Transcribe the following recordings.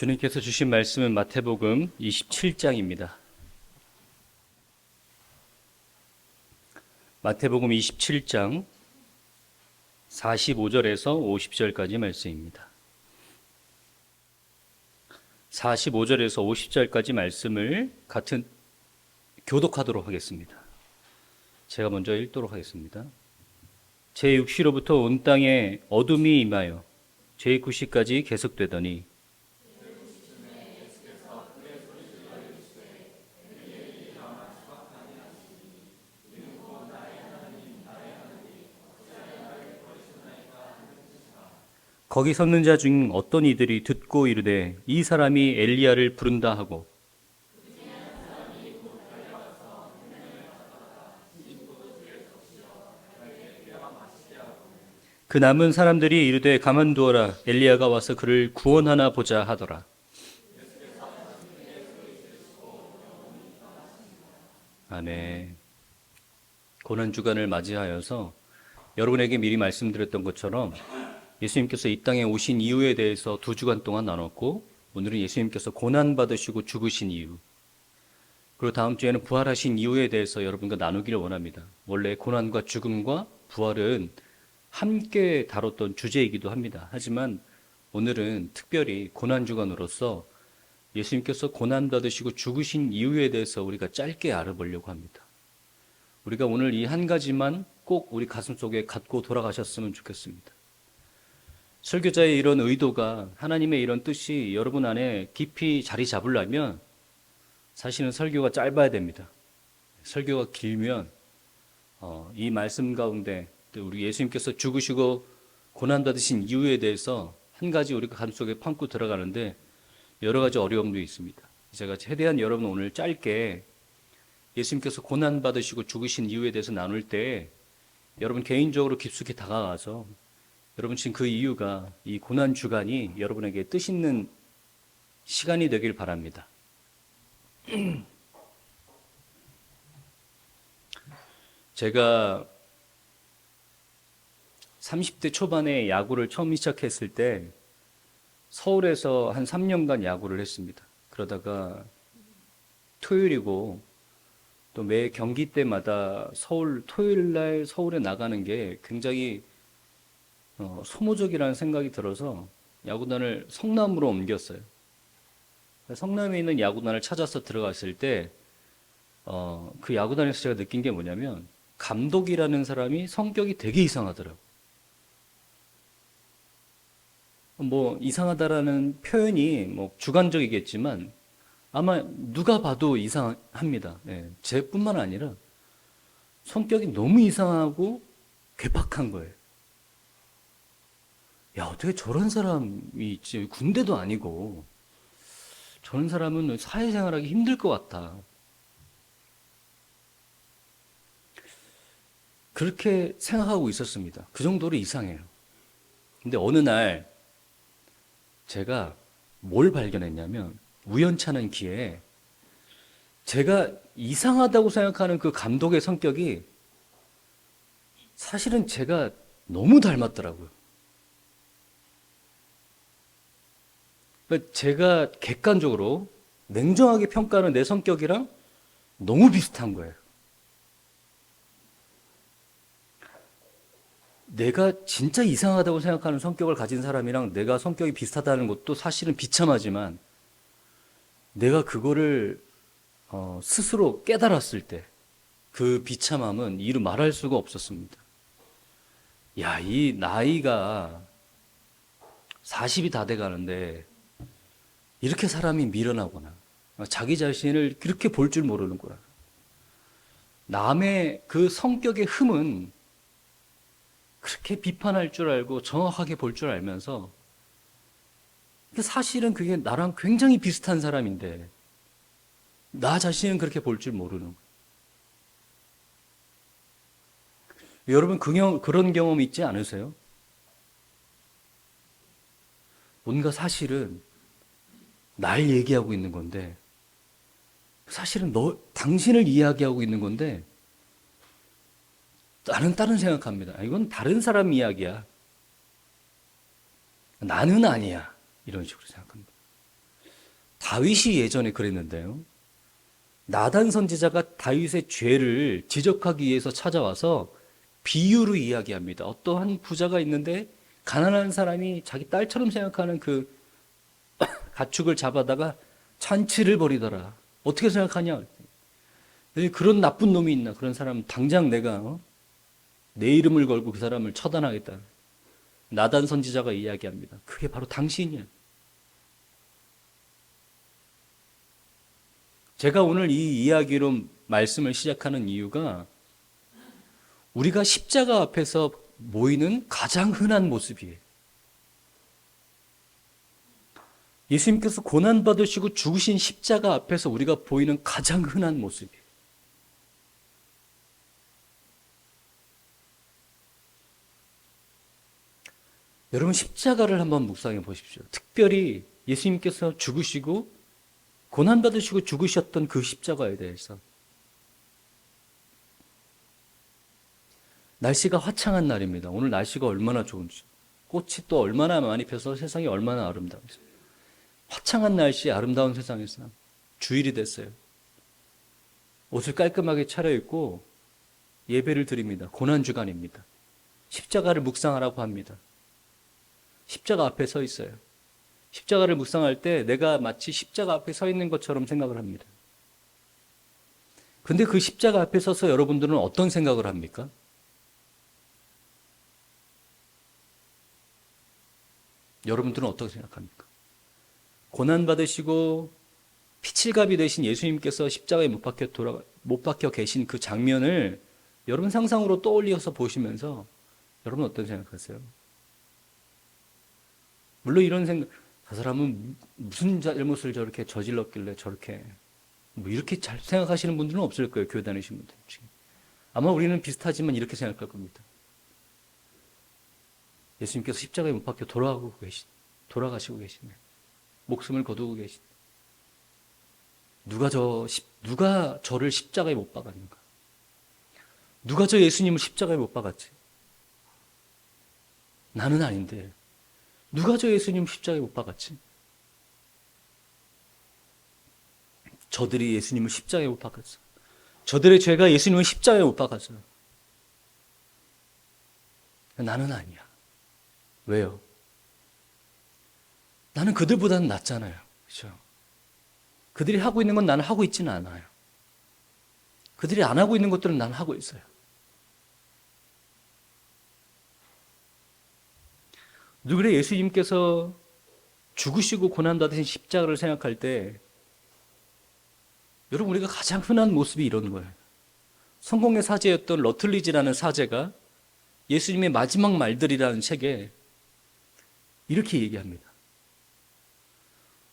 주님께서 주신 말씀은 마태복음 27장입니다. 마태복음 27장 45절에서 50절까지 말씀입니다. 45절에서 50절까지 말씀을 같은 교독하도록 하겠습니다. 제가 먼저 읽도록 하겠습니다. 제6시로부터 온 땅에 어둠이 임하여 제9시까지 계속되더니 거기 섰는 자 중 어떤 이들이 듣고 이르되 이 사람이 엘리야를 부른다 하고 그 남은 사람들이 이르되 가만두어라 엘리야가 와서 그를 구원하나 보자 하더라. 아멘. 고난주간을 맞이하여서 여러분에게 미리 말씀드렸던 것처럼 예수님께서 이 땅에 오신 이유에 대해서 2주간 동안 나눴고, 오늘은 예수님께서 고난받으시고 죽으신 이유, 그리고 다음 주에는 부활하신 이유에 대해서 여러분과 나누기를 원합니다. 원래 고난과 죽음과 부활은 함께 다뤘던 주제이기도 합니다. 하지만 오늘은 특별히 고난주간으로서 예수님께서 고난받으시고 죽으신 이유에 대해서 우리가 짧게 알아보려고 합니다. 우리가 오늘 이 한 가지만 꼭 우리 가슴속에 갖고 돌아가셨으면 좋겠습니다. 설교자의 이런 의도가, 하나님의 이런 뜻이 여러분 안에 깊이 자리 잡으려면 사실은 설교가 짧아야 됩니다. 설교가 길면 이 말씀 가운데 우리 예수님께서 죽으시고 고난받으신 이유에 대해서 한 가지 우리가 가슴속에 품고 들어가는데 여러 가지 어려움도 있습니다. 제가 최대한 여러분 오늘 짧게 예수님께서 고난받으시고 죽으신 이유에 대해서 나눌 때 여러분 개인적으로 깊숙이 다가가서 여러분 지금 그 이유가 이 고난 주간이 여러분에게 뜻있는 시간이 되길 바랍니다. 제가 30대 초반에 야구를 처음 시작했을 때 서울에서 한 3년간 야구를 했습니다. 그러다가 토요일이고 또 매 경기 때마다 토요일 날 서울에 나가는 게 굉장히 소모적이라는 생각이 들어서 야구단을 성남으로 옮겼어요. 성남에 있는 야구단을 찾아서 들어갔을 때 그 야구단에서 제가 느낀 게 뭐냐면 감독이라는 사람이 성격이 되게 이상하더라고요. 뭐 이상하다라는 표현이 뭐 주관적이겠지만 아마 누가 봐도 이상합니다. 쟤뿐만 아니라 성격이 너무 이상하고 괴팍한 거예요. 야, 어떻게 저런 사람이 있지? 군대도 아니고 저런 사람은 사회생활하기 힘들 것 같다. 그렇게 생각하고 있었습니다. 그 정도로 이상해요. 근데 어느 날 제가 뭘 발견했냐면 우연찮은 기회에 제가 이상하다고 생각하는 그 감독의 성격이 사실은 제가 너무 닮았더라고요. 제가 객관적으로 냉정하게 평가하는 내 성격이랑 너무 비슷한 거예요. 내가 진짜 이상하다고 생각하는 성격을 가진 사람이랑 내가 성격이 비슷하다는 것도 사실은 비참하지만 내가 그거를 스스로 깨달았을 때 그 비참함은 이루 말할 수가 없었습니다. 야, 이 나이가 40이 다 돼가는데 이렇게 사람이 미련하구나. 자기 자신을 그렇게 볼 줄 모르는구나. 남의 그 성격의 흠은 그렇게 비판할 줄 알고 정확하게 볼 줄 알면서 사실은 그게 나랑 굉장히 비슷한 사람인데 나 자신은 그렇게 볼 줄 모르는 거예요. 여러분 그런 경험 있지 않으세요? 뭔가 사실은 날 얘기하고 있는 건데 사실은 당신을 이야기하고 있는 건데 나는 다른 생각합니다. 이건 다른 사람 이야기야. 나는 아니야. 이런 식으로 생각합니다. 다윗이 예전에 그랬는데요. 나단 선지자가 다윗의 죄를 지적하기 위해서 찾아와서 비유로 이야기합니다. 어떠한 부자가 있는데 가난한 사람이 자기 딸처럼 생각하는 그 가축을 잡아다가 잔치를 벌이더라. 어떻게 생각하냐? 그런 나쁜 놈이 있나? 그런 사람 당장 내가 내 이름을 걸고 그 사람을 처단하겠다. 나단 선지자가 이야기합니다. 그게 바로 당신이야. 제가 오늘 이 이야기로 말씀을 시작하는 이유가 우리가 십자가 앞에서 모이는 가장 흔한 모습이에요. 예수님께서 고난받으시고 죽으신 십자가 앞에서 우리가 보이는 가장 흔한 모습이에요. 여러분 십자가를 한번 묵상해 보십시오. 특별히 예수님께서 죽으시고 고난받으시고 죽으셨던 그 십자가에 대해서. 날씨가 화창한 날입니다. 오늘 날씨가 얼마나 좋은지. 꽃이 또 얼마나 많이 펴서 세상이 얼마나 아름다운지. 화창한 날씨 아름다운 세상에서 주일이 됐어요. 옷을 깔끔하게 차려입고 예배를 드립니다. 고난주간입니다. 십자가를 묵상하라고 합니다. 십자가 앞에 서 있어요. 십자가를 묵상할 때 내가 마치 십자가 앞에 서 있는 것처럼 생각을 합니다. 근데 그 십자가 앞에 서서 여러분들은 어떤 생각을 합니까? 여러분들은 어떻게 생각합니까? 고난받으시고 피칠갑이 되신 예수님께서 십자가에 못 박혀 계신 그 장면을 여러분 상상으로 떠올려서 보시면서 여러분 어떤 생각하세요? 물론 이런 생각, 저 사람은 무슨 잘못을 저렇게 저질렀길래 저렇게 뭐 이렇게 잘 생각하시는 분들은 없을 거예요. 교회 다니시는 분들 중에. 아마 우리는 비슷하지만 이렇게 생각할 겁니다. 예수님께서 십자가에 못 박혀 돌아가시고 계시네. 목숨을 거두고 계시네. 누가 저를 십자가에 못 박았는가? 누가 저 예수님을 십자가에 못 박았지? 나는 아닌데 누가 저 예수님 십자가에 못 박았지? 저들이 예수님을 십자가에 못 박았어. 저들의 죄가 예수님을 십자가에 못 박았어요. 나는 아니야. 왜요? 나는 그들보다는 낫잖아요. 그렇죠? 그들이 하고 있는 건 나는 하고 있지는 않아요. 그들이 안 하고 있는 것들은 나는 하고 있어요. 누구래 예수님께서 죽으시고 고난받으신 십자가를 생각할 때 여러분 우리가 가장 흔한 모습이 이런 거예요. 성공의 사제였던 러틀리지라는 사제가 예수님의 마지막 말들이라는 책에 이렇게 얘기합니다.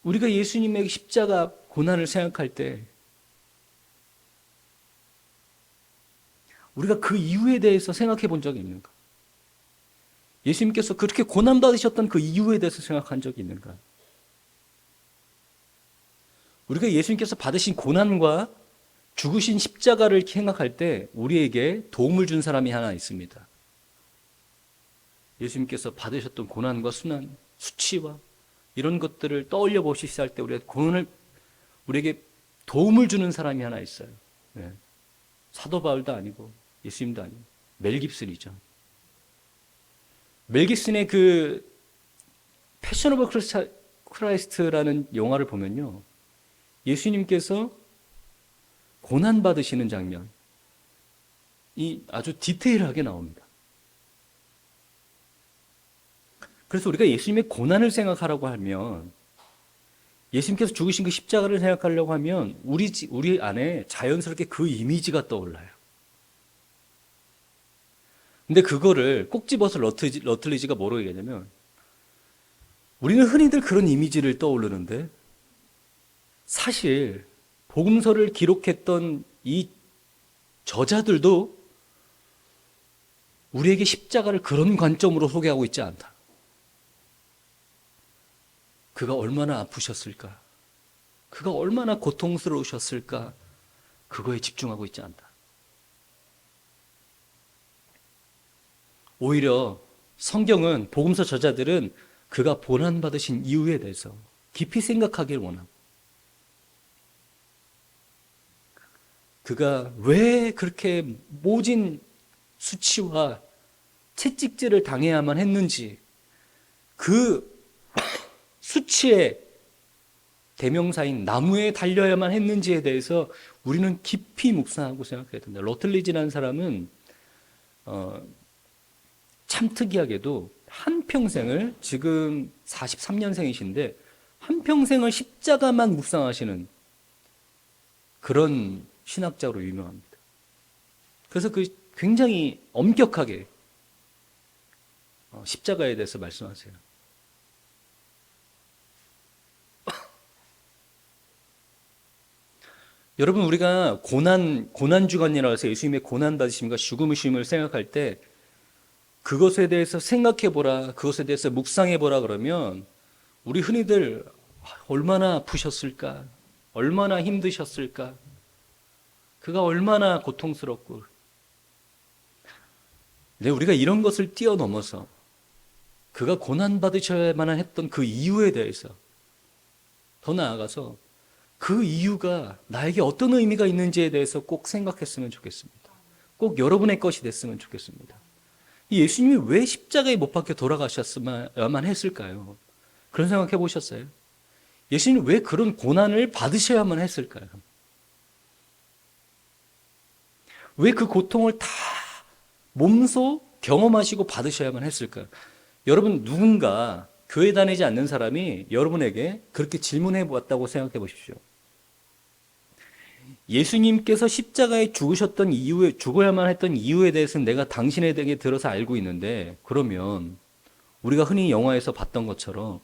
우리가 예수님의 십자가 고난을 생각할 때 우리가 그 이유에 대해서 생각해 본 적이 있는가? 예수님께서 그렇게 고난받으셨던 그 이유에 대해서 생각한 적이 있는가? 우리가 예수님께서 받으신 고난과 죽으신 십자가를 생각할 때 우리에게 도움을 준 사람이 하나 있습니다. 예수님께서 받으셨던 고난과 순환, 수치와 이런 것들을 떠올려 보시기 할 때 우리에게 도움을 주는 사람이 하나 있어요. 네. 사도 바울도 아니고 예수님도 아니고 멜 깁슨이죠. 멜 깁슨의 그 패션 오브 크라이스트라는 영화를 보면요. 예수님께서 고난 받으시는 장면이 아주 디테일하게 나옵니다. 그래서 우리가 예수님의 고난을 생각하라고 하면 예수님께서 죽으신 그 십자가를 생각하려고 하면 우리 안에 자연스럽게 그 이미지가 떠올라요. 근데 그거를 꼭 집어서 러틀리지가 뭐라고 얘기하냐면 우리는 흔히들 그런 이미지를 떠오르는데 사실 복음서를 기록했던 이 저자들도 우리에게 십자가를 그런 관점으로 소개하고 있지 않다. 그가 얼마나 아프셨을까? 그가 얼마나 고통스러우셨을까? 그거에 집중하고 있지 않다. 오히려 성경은 복음서 저자들은 그가 고난받으신 이유에 대해서 깊이 생각하길 원하고 그가 왜 그렇게 모진 수치와 채찍질을 당해야만 했는지, 그 수치의 대명사인 나무에 달려야만 했는지에 대해서 우리는 깊이 묵상하고 생각해야 된다. 러틀리지라는 사람은 참 특이하게도 한평생을, 지금 43년생이신데 한평생을 십자가만 묵상하시는 그런 신학자로 유명합니다. 그래서 그 굉장히 엄격하게 십자가에 대해서 말씀하세요. 여러분, 우리가 고난주간이라고 해서 예수님의 고난받으심과 죽음을 생각할 때 그것에 대해서 생각해보라, 그것에 대해서 묵상해보라 그러면 우리 흔히들 얼마나 아프셨을까? 얼마나 힘드셨을까? 그가 얼마나 고통스럽고. 근데 우리가 이런 것을 뛰어넘어서 그가 고난받으셔야만 했던 그 이유에 대해서, 더 나아가서 그 이유가 나에게 어떤 의미가 있는지에 대해서 꼭 생각했으면 좋겠습니다. 꼭 여러분의 것이 됐으면 좋겠습니다. 이 예수님이 왜 십자가에 못 박혀 돌아가셨어야만 했을까요? 그런 생각 해보셨어요? 예수님이 왜 그런 고난을 받으셔야만 했을까요? 왜 그 고통을 다 몸소 경험하시고 받으셔야만 했을까요? 여러분, 누군가 교회 다니지 않는 사람이 여러분에게 그렇게 질문해 보았다고 생각해 보십시오. 예수님께서 십자가에 죽으셨던 이유에, 죽어야만 했던 이유에 대해서는 내가 당신에게 들어서 알고 있는데, 그러면 우리가 흔히 영화에서 봤던 것처럼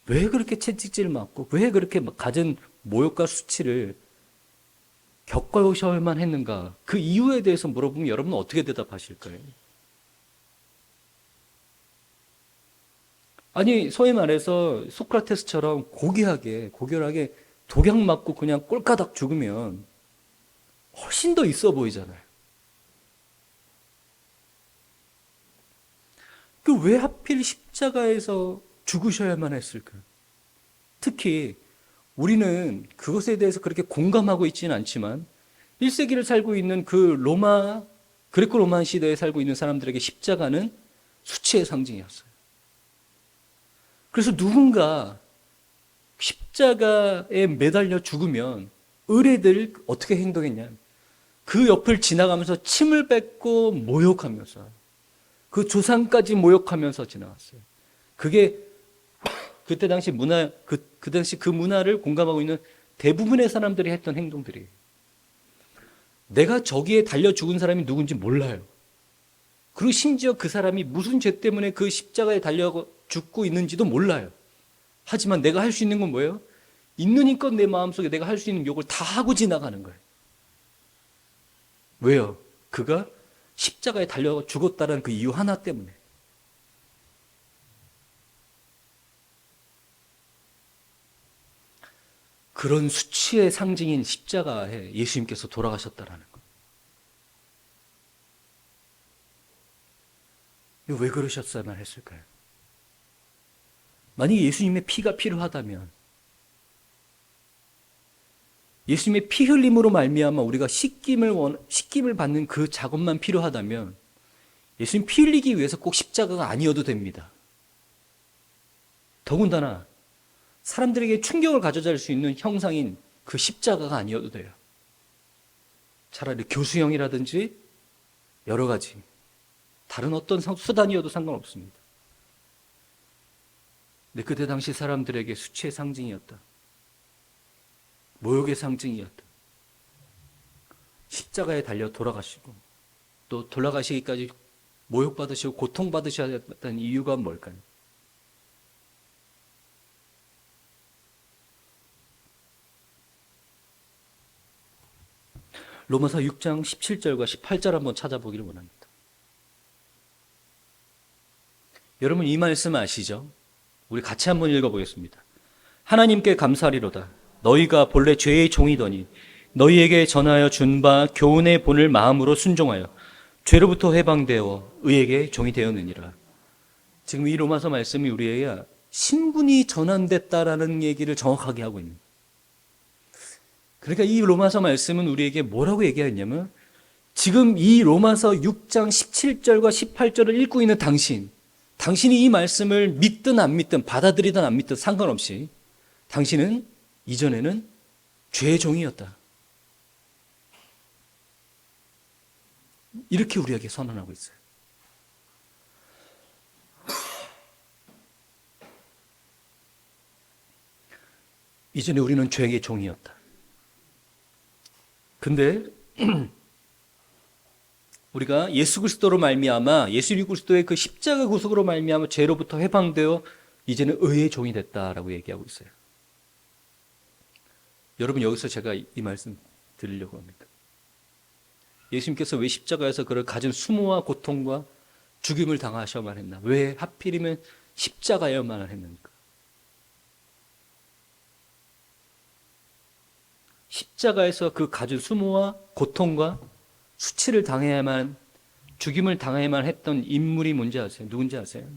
왜 그렇게 채찍질 맞고 왜 그렇게 갖은 모욕과 수치를 겪어오셔야만 했는가? 그 이유에 대해서 물어보면 여러분은 어떻게 대답하실 거예요? 아니, 소위 말해서 소크라테스처럼 고결하게 독약 맞고 그냥 꼴까닥 죽으면 훨씬 더 있어 보이잖아요. 그 왜 하필 십자가에서 죽으셔야만 했을까요? 특히 우리는 그것에 대해서 그렇게 공감하고 있지는 않지만 1세기를 살고 있는 그 그리코 로마 시대에 살고 있는 사람들에게 십자가는 수치의 상징이었어요. 그래서 누군가 십자가에 매달려 죽으면 의뢰들 어떻게 행동했냐? 그 옆을 지나가면서 침을 뱉고 모욕하면서 그 조상까지 모욕하면서 지나갔어요. 그게 그때 당시 그 당시 그 문화를 공감하고 있는 대부분의 사람들이 했던 행동들이에요. 내가 저기에 달려 죽은 사람이 누군지 몰라요. 그리고 심지어 그 사람이 무슨 죄 때문에 그 십자가에 달려 죽고 있는지도 몰라요. 하지만 내가 할 수 있는 건 뭐예요? 있는 힘껏 내 마음속에 내가 할 수 있는 욕을 다 하고 지나가는 거예요. 왜요? 그가 십자가에 달려 죽었다는 그 이유 하나 때문에. 그런 수치의 상징인 십자가에 예수님께서 돌아가셨다라는 거예요. 왜 그러셨어야만 했을까요? 만약에 예수님의 피가 필요하다면, 예수님의 피 흘림으로 말미암아 우리가 씻김을 받는 그 작업만 필요하다면 예수님 피 흘리기 위해서 꼭 십자가가 아니어도 됩니다. 더군다나 사람들에게 충격을 가져다 줄 수 있는 형상인 그 십자가가 아니어도 돼요. 차라리 교수형이라든지 여러 가지 다른 어떤 수단이어도 상관없습니다. 근데 그때 당시 사람들에게 수치의 상징이었다. 모욕의 상징이었다. 십자가에 달려 돌아가시고 또 돌아가시기까지 모욕받으시고 고통받으셔야 했다는 이유가 뭘까요? 로마서 6장 17절과 18절 한번 찾아보기를 원합니다. 여러분 이 말씀 아시죠? 우리 같이 한번 읽어보겠습니다. 하나님께 감사하리로다. 너희가 본래 죄의 종이더니 너희에게 전하여 준 바 교훈의 본을 마음으로 순종하여 죄로부터 해방되어 의에게 종이 되었느니라. 지금 이 로마서 말씀이 우리에게 신분이 전환됐다라는 얘기를 정확하게 하고 있는, 그러니까 이 로마서 말씀은 우리에게 뭐라고 얘기하냐면 지금 이 로마서 6장 17절과 18절을 읽고 있는 당신이 이 말씀을 믿든 안 믿든 받아들이든 안 믿든 상관없이 당신은 이전에는 죄의 종이었다. 이렇게 우리에게 선언하고 있어요. 이전에 우리는 죄의 종이었다. 근데 우리가 예수 그리스도로 말미암아 예수 그리스도의 그 십자가 구속으로 말미암아 죄로부터 해방되어 이제는 의의 종이 됐다라고 얘기하고 있어요. 여러분 여기서 제가 이 말씀 드리려고 합니다. 예수님께서 왜 십자가에서 그를 가진 수모와 고통과 죽임을 당하셔야만 했나? 왜 하필이면 십자가여만 했는가? 십자가에서 그 가진 수모와 고통과 수치를 당해야만, 죽임을 당해야만 했던 인물이 뭔지 아세요? 누군지 아세요?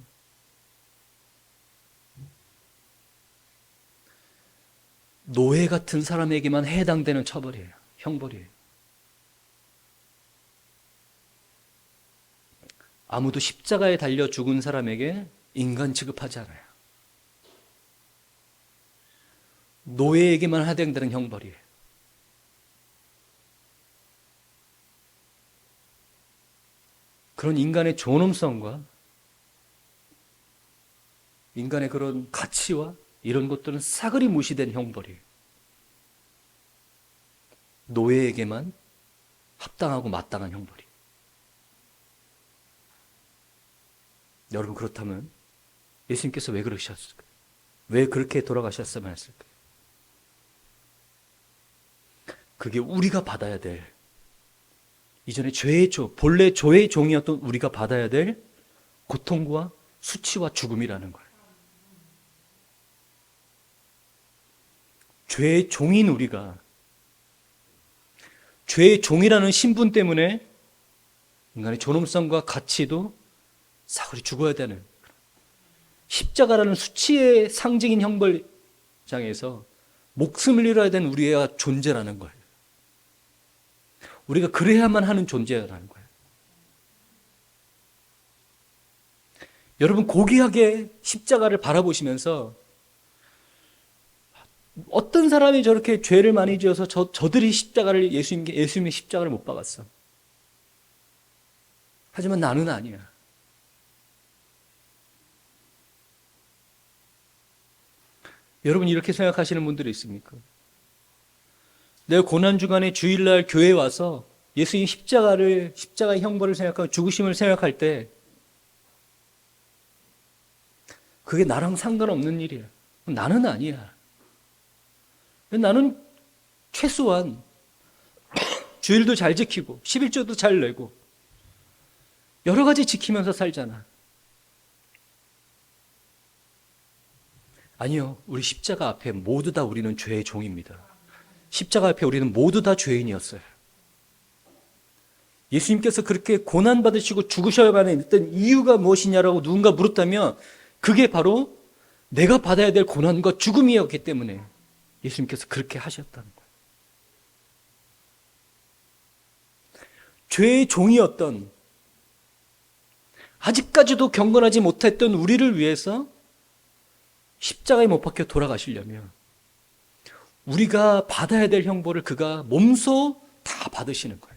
노예 같은 사람에게만 해당되는 처벌이에요. 형벌이에요. 아무도 십자가에 달려 죽은 사람에게 인간 취급하지 않아요. 노예에게만 해당되는 형벌이에요. 그런 인간의 존엄성과 인간의 그런 가치와 이런 것들은 사그리 무시된 형벌이에요. 노예에게만 합당하고 마땅한 형벌이에요. 여러분 그렇다면 예수님께서 왜 그러셨을까요? 왜 그렇게 돌아가셨으면 했을까요? 그게 우리가 받아야 될 이전에 본래 죄의 종이었던 우리가 받아야 될 고통과 수치와 죽음이라는 거예요. 죄의 종인 우리가 죄의 종이라는 신분 때문에 인간의 존엄성과 가치도 사거리 죽어야 되는 십자가라는 수치의 상징인 형벌장에서 목숨을 잃어야 되는 우리의 존재라는 거예요. 우리가 그래야만 하는 존재라는 거예요. 여러분 고귀하게 십자가를 바라보시면서 어떤 사람이 저렇게 죄를 많이 지어서 저들이 십자가를 예수님의 십자가를 못 박았어. 하지만 나는 아니야. 여러분 이렇게 생각하시는 분들이 있습니까? 내가 고난주간에 주일날 교회에 와서 예수님 십자가의 형벌을 생각하고 죽으심을 생각할 때 그게 나랑 상관없는 일이야. 나는 아니야. 나는 최소한 주일도 잘 지키고 11조도 잘 내고 여러 가지 지키면서 살잖아. 아니요. 우리 십자가 앞에 모두 다 우리는 죄의 종입니다. 십자가 앞에 우리는 모두 다 죄인이었어요. 예수님께서 그렇게 고난받으시고 죽으셔야만 했던 이유가 무엇이냐라고 누군가 물었다면 그게 바로 내가 받아야 될 고난과 죽음이었기 때문에 예수님께서 그렇게 하셨다는 거예요. 죄의 종이었던 아직까지도 경건하지 못했던 우리를 위해서 십자가에 못 박혀 돌아가시려면 우리가 받아야 될 형벌을 그가 몸소 다 받으시는 거예요.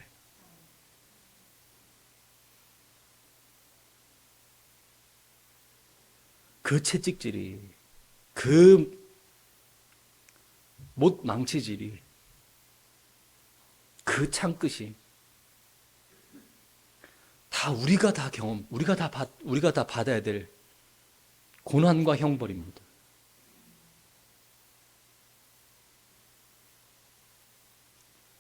그 채찍질이, 그 못 망치질이, 그 창끝이 다 우리가 다 받아야 될 고난과 형벌입니다.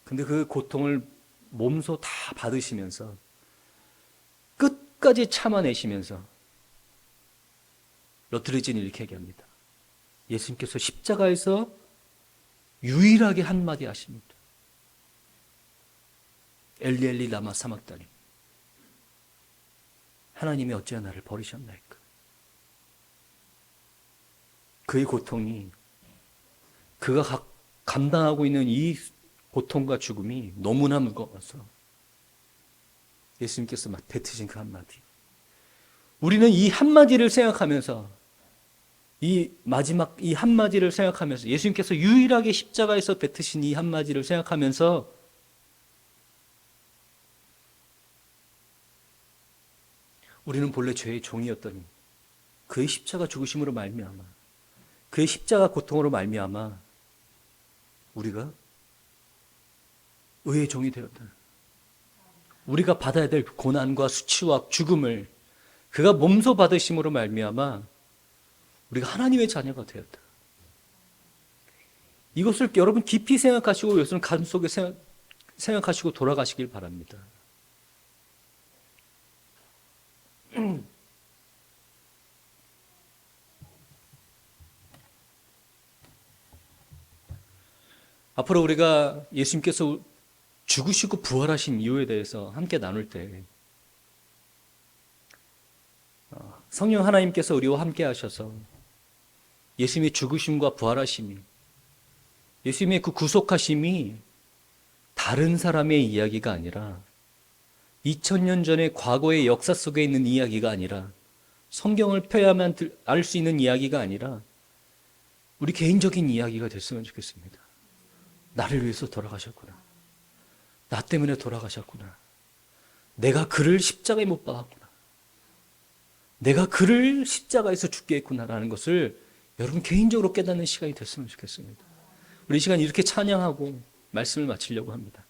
근데 그 고통을 몸소 다 받으시면서 끝까지 참아내시면서 러트리진이 이렇게 얘기합니다. 예수님께서 십자가에서 유일하게 한마디 하십니다. 엘리 엘리 라마 사막다니 하나님이 어찌하여 나를 버리셨나이까. 그의 고통이 그가 감당하고 있는 이 고통과 죽음이 너무나 무거워서 예수님께서 막 뱉으신 그 한마디. 우리는 이 한마디를 생각하면서, 이 마지막 이 한마디를 생각하면서, 예수님께서 유일하게 십자가에서 뱉으신 이 한마디를 생각하면서 우리는 본래 죄의 종이었더니 그의 십자가 죽으심으로 말미암아, 그의 십자가 고통으로 말미암아 우리가 의의 종이 되었다. 우리가 받아야 될 고난과 수치와 죽음을 그가 몸소 받으심으로 말미암아 우리가 하나님의 자녀가 되었다. 이것을 여러분 깊이 생각하시고 이것을 가슴속에 생각하시고 돌아가시길 바랍니다. 앞으로 우리가 예수님께서 죽으시고 부활하신 이유에 대해서 함께 나눌 때 성령 하나님께서 우리와 함께 하셔서 예수님의 죽으심과 부활하심이, 예수님의 그 구속하심이 다른 사람의 이야기가 아니라 2000년 전의 과거의 역사 속에 있는 이야기가 아니라, 성경을 펴야만 알 수 있는 이야기가 아니라 우리 개인적인 이야기가 됐으면 좋겠습니다. 나를 위해서 돌아가셨구나. 나 때문에 돌아가셨구나. 내가 그를 십자가에 못 박았구나. 내가 그를 십자가에서 죽게 했구나라는 것을 여러분 개인적으로 깨닫는 시간이 됐으면 좋겠습니다. 우리 이 시간 이렇게 찬양하고 말씀을 마치려고 합니다.